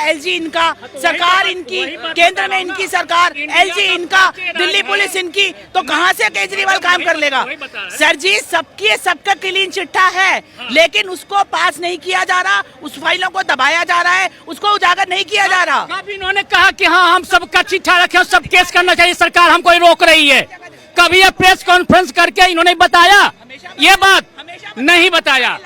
LG इनका, सरकार इनकी, केंद्र में इनकी सरकार, एलजी इनका, दिल्ली पुलिस इनकी, तो कहां से केजरीवाल काम कर लेगा? सर जी, सबका क्लीन चिट्ठा है, लेकिन उसको पास नहीं किया जा रहा, उस फाइलों को दबाया जा रहा है, उसको उजागर नहीं किया जा रहा। कभी इन्होंने कहा कि हाँ हम सबका चिट्ठा रखे, सब केस करना चाहिए, सरकार हमको रोक रही है? कभी ये प्रेस कॉन्फ्रेंस करके इन्होंने बताया? ये बात नहीं बताया।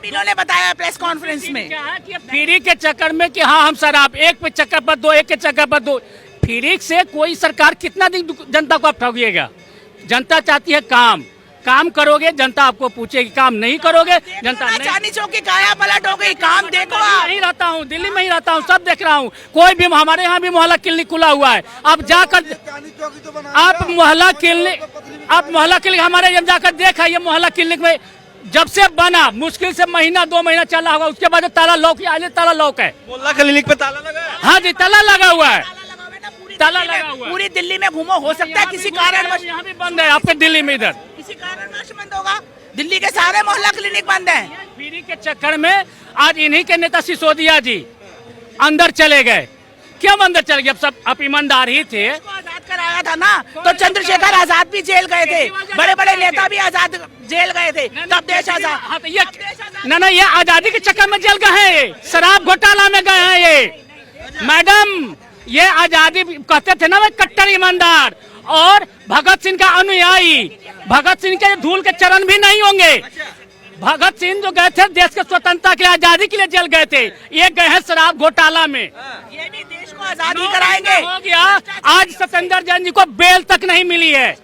इन्होंने बताया प्रेस कॉन्फ्रेंस में कि फ्री के चक्कर में कि हाँ हम शराब एक पे चक्कर पर दो, एक के चक्कर पर दो। फ्री से कोई सरकार कितना दिन जनता को आप ठगिएगा? जनता चाहती है काम करोगे, जनता आपको पूछेगी, काम नहीं करोगे जनता नहीं। चांदनी चौक की काया पलट हो गई, काम देखो। नहीं रहता हूँ, दिल्ली में ही रहता हूँ, सब देख रहा हूँ। कोई भी हमारे यहाँ भी मोहल्ला क्लिनिक खुला हुआ है, आप जाकर आप मोहल्ला क्लिनिक हमारे यहाँ जाकर देखा, ये मोहल्ला क्लिनिक में जब से बना मुश्किल से महीना 2 महीना चला होगा, उसके बाद ताला लॉक है। मोहल्ला क्लिनिक पे ताला लगा है? हाँ जी, ताला लगा हुआ है, ताला लगा हुआ है। पूरी दिल्ली में घूमो, हो सकता है किसी कारणवश यहाँ भी बंद है, आपके दिल्ली में इधर किसी कारणवश बंद होगा। दिल्ली के सारे मोहल्ला क्लिनिक बंद हैं। फ्री के चक्कर में आज इन्हीं के नेता सिसोदिया जी अंदर चले गए। क्यों अंदर चले गए? अब सब आप ईमानदार ही थे। आजाद कराया था ना, तो चंद्रशेखर आजाद भी जेल गए थे, बड़े बड़े नेता भी आजाद जेल गए थे, तब देश आजाद। ये आजादी के चक्कर में जेल गए हैं, शराब घोटाला में गए हैं ये मैडम। ये आजादी कहते थे ना, वे कट्टर ईमानदार और भगत सिंह का अनुयायी। भगत सिंह के धूल के चरण भी नहीं होंगे। भगत सिंह जो गए थे देश के स्वतंत्रता के लिए, आजादी के लिए जेल गए थे, ये गए हैं शराब घोटाला में। ये भी देश को आजादी कराएंगे। हो गया, आज सत्येंद्र जैन जी को बेल तक नहीं मिली है।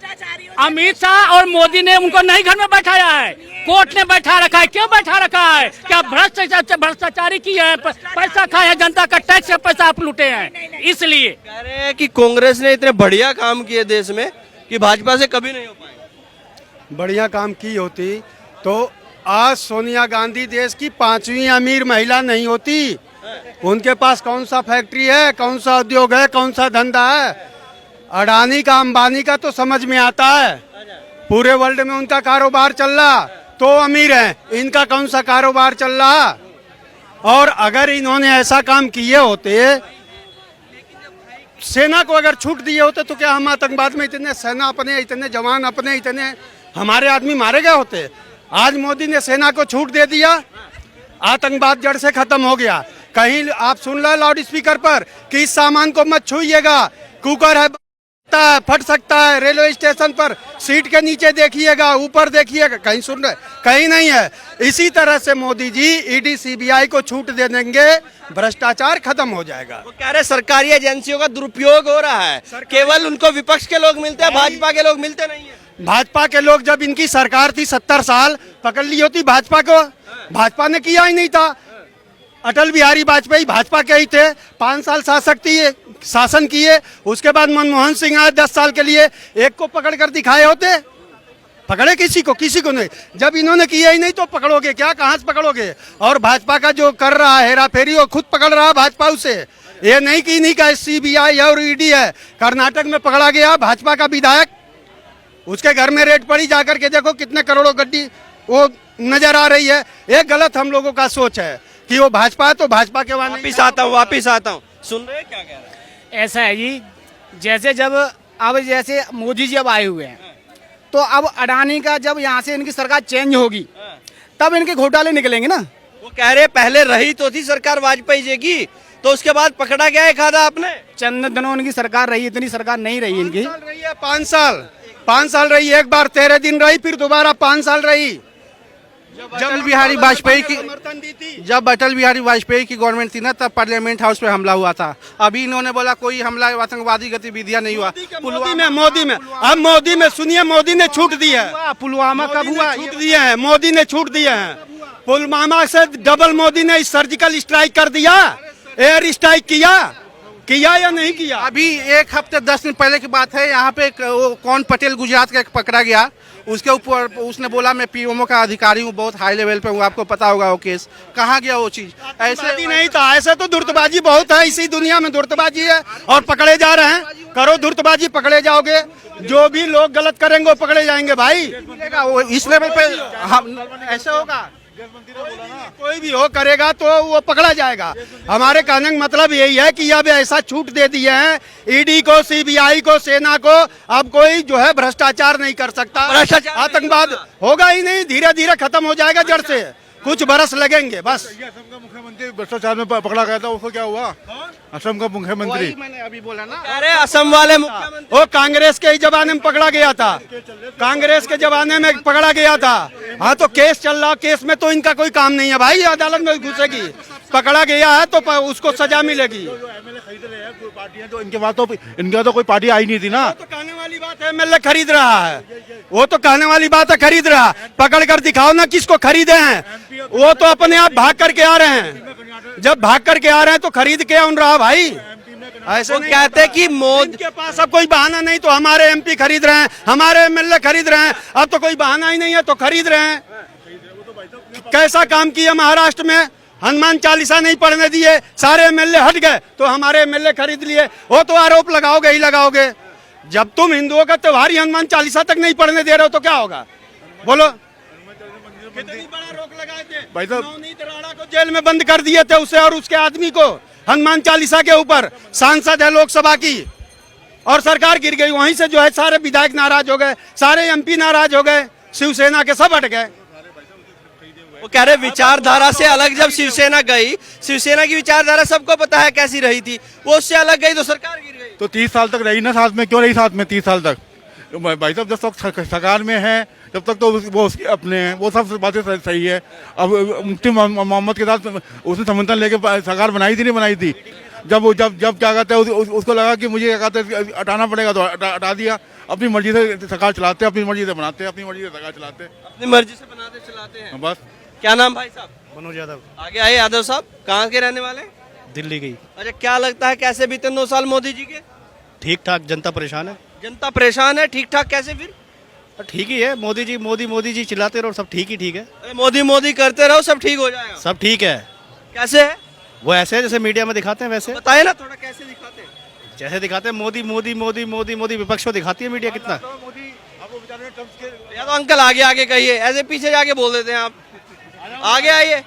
अमित शाह और मोदी ने उनको नहीं घर में बैठाया है, कोर्ट ने बैठा रखा है। क्यों बैठा रखा है? क्या भ्रष्टाचारी की है, पैसा खाया है, जनता का टैक्स से पैसा आप लूटे हैं, इसलिए कह रहे हैं कि कांग्रेस ने इतने बढ़िया काम किए देश में कि भाजपा से कभी नहीं हो पाएगा। बढ़िया काम की होती तो आज सोनिया गांधी देश की 5वीं अमीर महिला नहीं होती। उनके पास कौन सा फैक्ट्री है, कौन सा उद्योग है, कौन सा धंधा है? अडानी का, अंबानी का तो समझ में आता है, पूरे वर्ल्ड में उनका कारोबार चल रहा तो अमीर है, इनका कौन सा कारोबार चल रहा? और अगर इन्होंने ऐसा काम किए होते, सेना को अगर छूट दिए होते, तो क्या हम आतंकवाद में इतने सेना अपने, इतने जवान अपने, इतने हमारे आदमी मारे गए होते? आज मोदी ने सेना को छूट दे दिया, आतंकवाद जड़ से खत्म हो गया। कहीं आप सुन लो लाउड स्पीकर पर कि इस सामान को मत छूइएगा, कुकर है, फट सकता है। रेलवे स्टेशन पर सीट के नीचे देखिएगा, ऊपर देखिएगा, कहीं सुन रहे? कहीं नहीं है। इसी तरह से मोदी जी ईडी सीबीआई को छूट दे देंगे, भ्रष्टाचार खत्म हो जाएगा। वो कह रहे सरकारी एजेंसियों का दुरुपयोग हो रहा है, केवल उनको विपक्ष के लोग मिलते हैं, भाजपा के लोग मिलते नहीं है। भाजपा के लोग, जब इनकी सरकार थी 70 साल, पकड़ ली होती भाजपा को, भाजपा ने किया ही नहीं था। अटल बिहारी वाजपेयी भाजपा के ही थे, 5 साल शासन किए। उसके बाद मनमोहन सिंह आए 10 साल के लिए, एक को पकड़ कर दिखाए होते? पकड़े किसी को नहीं। जब इन्होंने किया ही नहीं तो पकड़ोगे क्या? कहाँ से पकड़ोगे? और भाजपा का जो कर रहा है हेरा फेरी, वो खुद पकड़ रहा है भाजपा उसे। ये नहीं कि इन्हीं का सीबीआई और ईडी है। कर्नाटक में पकड़ा गया भाजपा का विधायक, उसके घर में रेड पड़ी, जाकर के देखो कितने करोड़ों गड्डी वो नजर आ रही है। एक गलत हम लोगों का सोच है कि वो भाजपा है तो भाजपा के वापिस आता हूँ। सुन रहे हैं क्या कह रहे हैं? ऐसा है जी, जैसे मोदी जी अब आए हुए हैं, तो अब अडानी का जब यहाँ से इनकी सरकार चेंज होगी, तब इनके घोटाले निकलेंगे ना। वो कह रहे पहले रही तो थी सरकार वाजपेयी जी की, तो उसके बाद पकड़ा गया है खादा आपने। चंद दिनों उनकी सरकार रही, इतनी सरकार नहीं रही इनकी। 5 साल रही, एक बार 13 दिन रही, फिर दोबारा 5 साल रही। जब अटल बिहारी वाजपेयी की गवर्नमेंट थी ना, तब पार्लियामेंट हाउस पे हमला हुआ था। अभी इन्होंने बोला कोई हमला आतंकवादी गतिविधियां नहीं हुआ। मोदी में सुनिए, मोदी ने छूट दी है। पुलवामा कब हुआ? छूट दिए हैं, मोदी ने छूट दिए हैं। पुलवामा से डबल मोदी ने सर्जिकल स्ट्राइक कर दिया, एयर स्ट्राइक किया या नहीं किया? अभी 1 हफ्ते 10 दिन पहले की बात है, यहाँ पे कौन पटेल गुजरात का पकड़ा गया, उसके ऊपर उसने बोला मैं पीएमओ का अधिकारी हूँ, बहुत हाई लेवल पे हूँ। आपको पता होगा वो केस कहाँ गया वो चीज? ऐसे नहीं था। ऐसे तो धुर्तबाजी बहुत है, इसी दुनिया में धुर्तबाजी है और पकड़े जा रहे हैं। करो धुर्तबाजी, पकड़े जाओगे। जो भी लोग गलत करेंगे वो पकड़े जाएंगे भाई। इस लेवल पे हम ऐसे होगा। कोई भी हो करेगा तो वो पकड़ा जाएगा। हमारे कहने का मतलब यही है कि अब ऐसा छूट दे दिए हैं ईडी को, सीबीआई को, सेना को, अब कोई जो है भ्रष्टाचार नहीं कर सकता, भ्रष्टाचार नहीं आतंकवाद होगा ही नहीं, धीरे धीरे खत्म हो जाएगा जड़ से, कुछ बरस लगेंगे बस। असम का मुख्यमंत्री भ्रष्टाचार में पकड़ा गया था, उसको क्या हुआ? असम का मुख्यमंत्री वही मैंने अभी बोला ना। अरे असम वाले मुख्यमंत्री वो कांग्रेस के ही जमाने में पकड़ा गया था, कांग्रेस के जमाने में पकड़ा गया था। हाँ तो केस चल रहा, केस में तो इनका कोई काम नहीं है भाई, अदालत में घुसेगी, पकड़ा गया है तो उसको सजा मिलेगी। एमएलए खरीद रहे हैं पार्टियां, तो इनके तो कोई पार्टी आई नहीं थी ना। तो कहने वाली बात है, एमएलए खरीद रहा है, वो तो कहने वाली बात है, खरीद रहा है। पकड़ कर दिखाओ ना किसको खरीदे हैं, वो तो अपने आप भाग करके आ रहे हैं। जब भाग करके आ रहे हैं तो खरीद के उन रहा भाई। ऐसे वो नहीं कहते हैं कि मोदी के पास अब कोई बहाना नहीं, तो हमारे एमपी खरीद रहे हैं, हमारे एमएलए खरीद रहे हैं, अब तो कोई बहाना ही नहीं है तो खरीद रहे हैं। कैसा काम किया महाराष्ट्र में, हनुमान चालीसा नहीं पढ़ने दिए, सारे एमएलए हट गए तो हमारे एमएलए खरीद लिए। वो तो आरोप लगाओगे ही लगाओगे। जब तुम हिंदुओं का त्योहार ही हनुमान चालीसा तक नहीं पढ़ने दे रहे हो तो क्या होगा बोलो। कितनी बड़ा रोक लगाए थे भाई साहब। नवनीत राणा को जेल में बंद कर दिए थे, उसे और उसके आदमी को, हनुमान चालीसा के ऊपर। सांसद है लोकसभा की और सरकार गिर गई। वहीं से जो है सारे विधायक नाराज हो गए, सारे एमपी नाराज हो गए, शिवसेना के सब हट गए। वो कह रहे विचारधारा से अलग जब शिवसेना गई, शिवसेना की विचारधारा सबको पता है कैसी रही थी, वो उससे अलग गई तो सरकार गिर गई। तो 30 साल तक रही ना साथ में, क्यों रही साथ में 30 साल तक? भाई साहब जब तक सरकार में है जब तक तो वो उसके अपने हैं, वो सब बातें सही है। अब मुफ्ती मोहम्मद के साथ उसने समर्थन लेके सरकार बनाई थी नहीं बनाई थी। जब जब जब क्या कहते हैं उसको लगा कि मुझे क्या कहते हैं हटाना पड़ेगा तो हटा दिया। अपनी मर्जी से सरकार चलाते हैं, अपनी मर्जी से बनाते हैं, अपनी मर्जी से सरकार चलाते हैं, अपनी मर्जी से बनाते चलाते हैं। बस। क्या नाम भाई साहब? मनोज यादव, आगे आए यादव साहब, कहाँ के रहने वाले? दिल्ली गई। अच्छा, क्या लगता है कैसे बीते 9 साल मोदी जी के? ठीक ठाक, जनता परेशान है। जनता परेशान है, ठीक ठाक कैसे फिर? ठीक ही है, मोदी जी चिल्लाते रहो, सब ठीक ही ठीक है। अरे मोदी मोदी करते रहो सब ठीक हो जाएगा। सब ठीक है। कैसे है वो ऐसे है जैसे मीडिया में दिखाते हैं, वैसे बताए ना थोड़ा, कैसे दिखाते हैं? जैसे दिखाते हैं मोदी मोदी मोदी मोदी मोदी विपक्ष को दिखाती है मीडिया कितना। या तो अंकल आगे आगे कहिए, ऐसे पीछे जाके बोल देते हैं आप। आगे आइए।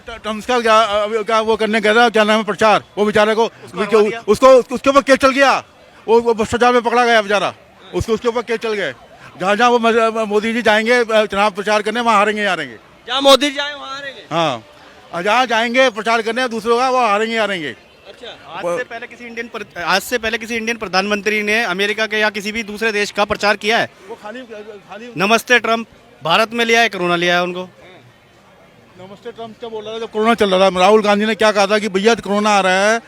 टर्म्स का क्या वो करने गया था, क्या नाम है, प्रचार। वो बेचारे को उसको उसके ऊपर केस चल गया, वो भ्रष्टाचार में पकड़ा गया बेचारा, उसके ऊपर केस चल गए। जहाँ जहाँ वो मोदी जी जाएंगे चुनाव प्रचार करने, वहाँ हारेंगे हारेंगे। जहाँ मोदी जाए वहाँ हारेंगे। हाँ, और जहाँ जाएंगे प्रचार करने दूसरों का, वो हारेंगे हारेंगे। अच्छा, आज से पहले किसी इंडियन प्रधानमंत्री ने अमेरिका के या किसी भी दूसरे देश का प्रचार किया है? वो खाली नमस्ते ट्रम्प भारत में लिया है, कोरोना लिया है उनको। नमस्ते ट्रम्प क्या बोल रहा था जब कोरोना चल रहा था? राहुल गांधी ने क्या कहा था कि भैया कोरोना आ रहा है,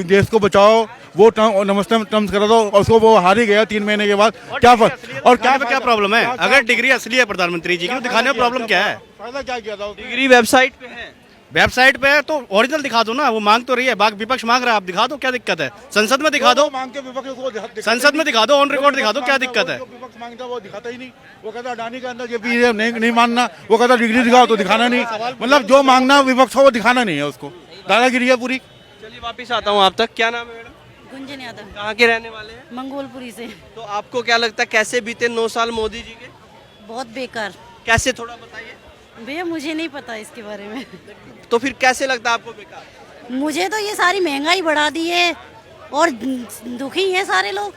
देश को बचाओ। वो नमस्ते ट्रम्प करा था, उसको वो हार ही गया 3 महीने के बाद। क्या और क्या प्रॉब्लम है? अगर डिग्री असली है प्रधानमंत्री जी की तो दिखाने में प्रॉब्लम क्या है? फायदा क्या किया था? डिग्री वेबसाइट पे है। वेबसाइट पे है तो ओरिजिनल दिखा दो ना। वो मांग तो रही है, विपक्ष मांग रहा है, आप दिखा दो, क्या दिक्कत है? संसद में दिखा दो, मांग के विपक्ष को संसद में दिखा दो, ऑन रिकॉर्ड दिखा दो, क्या दिक्कत है? विपक्ष मांगता वो दिखाता ही नहीं। वो कहता अडानी के अंदर ये नहीं मानना, वो कहता डिग्री दिखाओ तो दिखाना नहीं। मतलब जो मांगना विपक्ष को वो दिखाना नहीं है, उसको दादागिरी है पूरी। चलिए वापिस आता हूँ आप तक। क्या नाम है मैडम? गुंजन यादव, कहाँ के रहने वाले हैं? मंगोलपुरी से। तो आपको क्या लगता है कैसे बीते 9 साल मोदी जी के? बहुत बेकार। कैसे, थोड़ा बताइए। भैया मुझे नहीं पता इसके बारे में। तो फिर कैसे लगता है आपको बेकार? मुझे तो ये सारी महंगाई बढ़ा दी है और दुखी हैं सारे लोग।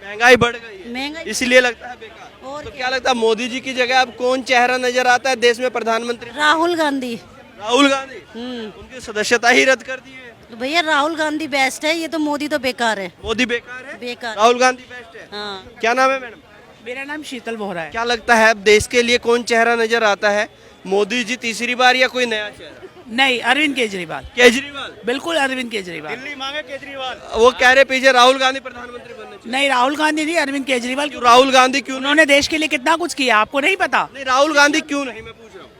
महंगाई बढ़ गई है, महंगाई इसलिए लगता है बेकार। और तो क्या लगता है मोदी जी की जगह अब कौन चेहरा नजर आता है देश में प्रधानमंत्री? राहुल गांधी। राहुल गांधी। उनकी सदस्यता ही रद्द कर दी है। तो भैया राहुल गांधी बेस्ट है, ये तो मोदी तो बेकार है। मोदी बेकार है, बेकार। राहुल गांधी बेस्ट है। हाँ। क्या नाम है मैडम? मेरा नाम शीतल बोहरा है। क्या लगता है अब देश के लिए कौन चेहरा नजर आता है? मोदी जी तीसरी बार या कोई नया चेहरा? नहीं, अरविंद केजरीवाल। केजरीवाल। बिल्कुल अरविंद केजरीवाल। दिल्ली मांगे केजरीवाल। वो कह रहे पीछे राहुल गांधी प्रधानमंत्री बनने चाहिए। नहीं, राहुल गांधी नहीं, अरविंद केजरीवाल। क्यों राहुल गांधी क्यों? उन्होंने देश के लिए कितना कुछ किया, आपको नहीं पता? नहीं, राहुल गांधी क्यों नहीं, मैं पूछ रहा हूँ।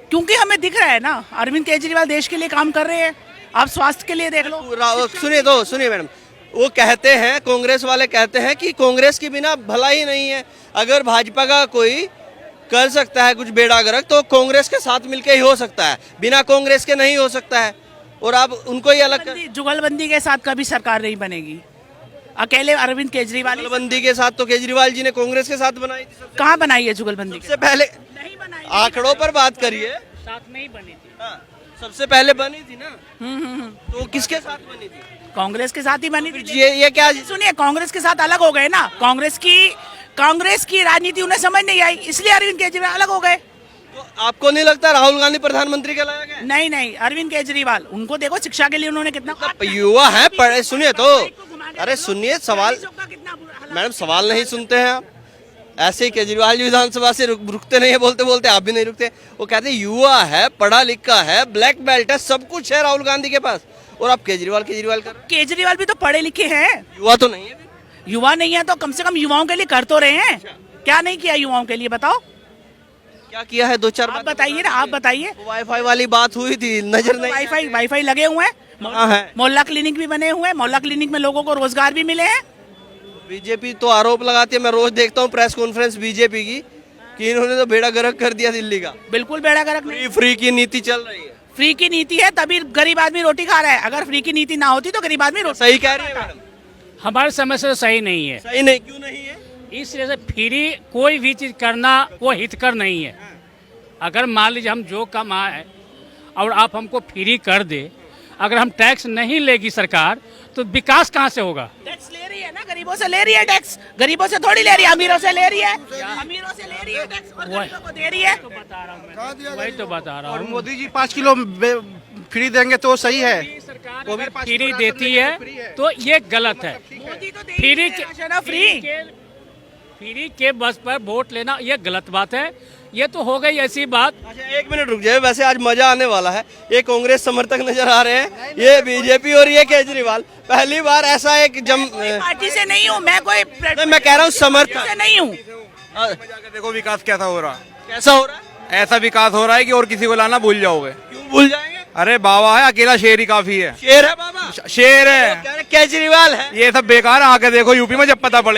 क्योंकि हमें दिख रहा है ना, अरविंद केजरीवाल देश के लिए काम कर रहे हैं। आप स्वास्थ्य के लिए देख लो। सुनिए मैडम, वो कहते हैं, कांग्रेस वाले कहते हैं कि कांग्रेस के बिना भला ही नहीं है। अगर भाजपा का कोई कर सकता है कुछ बेड़ा गर्क तो कांग्रेस के साथ मिलके ही हो सकता है, बिना कांग्रेस के नहीं हो सकता है। और आप उनको ही अलग जुगलबंदी के साथ कभी सरकार नहीं बनेगी। अकेले अरविंद केजरीवाल। जुगलबंदी के साथ तो केजरीवाल जी ने कांग्रेस के साथ बनाई थी। कहाँ बनाई है जुगलबंदी? सबसे पहले नहीं बनाई। आंकड़ों पर बात करिए। साथ में ही बनी थी। हाँ, सबसे पहले बनी थी ना, तो किसके साथ बनी थी? कांग्रेस के साथ ही बनी थी। ये क्या? सुनिए, कांग्रेस के साथ अलग हो गए ना, कांग्रेस की राजनीति उन्हें समझ नहीं आई, इसलिए अरविंद केजरीवाल अलग हो गए। तो आपको नहीं लगता राहुल गांधी प्रधानमंत्री कहलाया गया? नहीं नहीं, अरविंद केजरीवाल, उनको देखो शिक्षा के लिए उन्होंने कितना युवा है, पढ़े। सुनिए तो, अरे सुनिए सवाल, मैडम सवाल नहीं सुनते हैं आप। ऐसे ही केजरीवाल जी विधानसभा से रुकते नहीं है, बोलते बोलते आप भी नहीं रुकते। वो कहते हैं युवा है, पढ़ा लिखा है, ब्लैक बेल्ट है, सब कुछ है राहुल गांधी के पास, और आप केजरीवाल कर रहे हैं। केजरीवाल भी तो पढ़े लिखे हैं। युवा तो नहीं है। युवा नहीं है तो कम से कम युवाओं के लिए कर तो रहे हैं। क्या नहीं किया युवाओं के लिए, बताओ क्या किया है? 2-4 आप बताइए ना, आप बताइए। वाईफाई वाली बात हुई थी, नजर नहीं। वाईफाई लगे हुए हैं, कहाँ है? मोहल्ला क्लिनिक भी बने हुए हैं, मोहल्ला क्लिनिक में लोगों को रोजगार भी मिले हैं। बीजेपी तो आरोप लगाती है, मैं रोज देखता हूँ प्रेस कॉन्फ्रेंस बीजेपी की, कि इन्होंने तो बेड़ा गर्क कर दिया दिल्ली का। बिल्कुल बेड़ा गर्क नहीं। फ्री की नीति चल रही है। फ्री की नीति है तभी गरीब आदमी रोटी खा रहा है, अगर फ्री की नीति ना होती तो गरीब आदमी रोटी। सही कह रही है मैडम। हमारे समय से तो सही नहीं है। सही नहीं, क्यों नहीं है? इसलिए से फ्री कोई भी चीज करना वो हितकर नहीं है। अगर मान लीजिए हम जो कमाए और आप हमको फ्री कर दे, अगर हम टैक्स नहीं लेगी सरकार तो विकास कहाँ से होगा? टैक्स ले रही है ना, गरीबों से ले रही है टैक्स, गरीबों से थोड़ी ले रही है, अमीरों से ले रही है, अमीरों से ले रही है टैक्स और गरीबों को दे रही है। वही तो बता रहा और हूँ। मोदी जी 5 किलो फ्री देंगे तो सही है। वो भी फ्री देती है तो ये गलत है। मोदी तो दे फ्री रही के है राशन, ना फ्री। फ्री के बस पर वोट लेना ये गलत बात है। ये तो हो गई ऐसी बात। अच्छा 1 मिनट रुक जाए, वैसे आज मजा आने वाला है। ये कांग्रेस समर्थक नजर आ रहे हैं, ये बीजेपी और ये केजरीवाल। पहली बार ऐसा एक पार्टी से नहीं हूँ मैं, कोई मैं कह रहा हूँ समर्थक से नहीं हूँ। देखो विकास कैसा हो रहा है, कैसा हो रहा है? ऐसा विकास हो रहा है कि और किसी को लाना भूल जाओगे। क्यों भूल जाएंगे? अरे बाबा है, अकेला शेर ही काफी है। शेर है बाबा, शेर है, केजरीवाल है। ये सब बेकार है। आके देखो यूपी में जब पता पड़े।